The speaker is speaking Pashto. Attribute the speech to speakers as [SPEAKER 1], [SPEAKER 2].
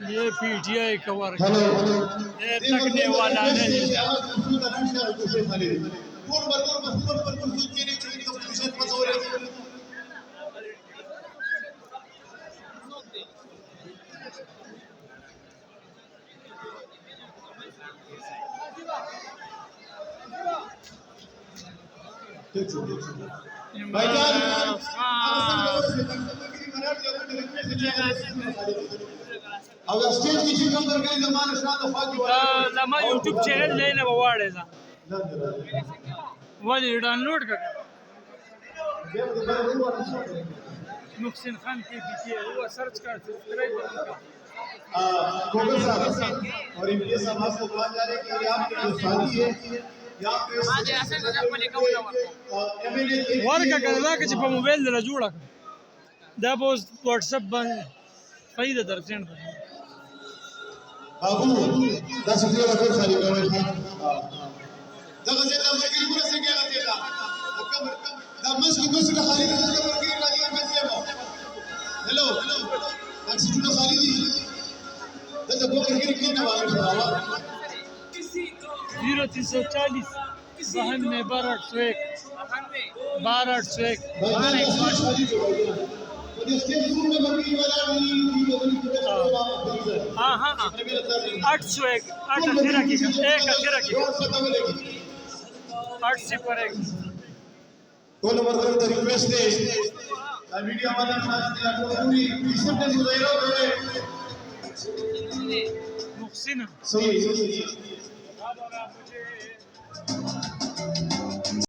[SPEAKER 1] ये PTI cover ये तकने वाला नहीं है।
[SPEAKER 2] او سټیج کې چې کوم درګې زمانه شاته خواږي
[SPEAKER 1] زما یوټیوب چینل نه وواړې ځه ولې ډاونلوډ کړ محسن खान के पीछे वो सर्च कर सब्सक्राइब कर
[SPEAKER 2] गूगल साहब और इनके साहब आपको बात जा रही है कि आपके जो साथी है यहाँ पे
[SPEAKER 1] ورکه کړه دا چې په موبایل دلا جوړه دا په واتس اپ باندې فائدہ درڅند
[SPEAKER 2] बाबू 10 रुपये का खाली कवर था دغه ځای ته مګر پوره څنګه راځي دا مسجد مسجد خالي ده د ورګي راځي مسجد हेलो مسجد خالي دي دغه ورګي کې نه وایي
[SPEAKER 1] 0340 92 12 हाँ हाँ 801 8
[SPEAKER 2] तो नंबर पर रिक्वेस्ट है वीडियो वाला साथ पूरी डिस्टेंस गुजारो
[SPEAKER 1] محسن
[SPEAKER 2] सही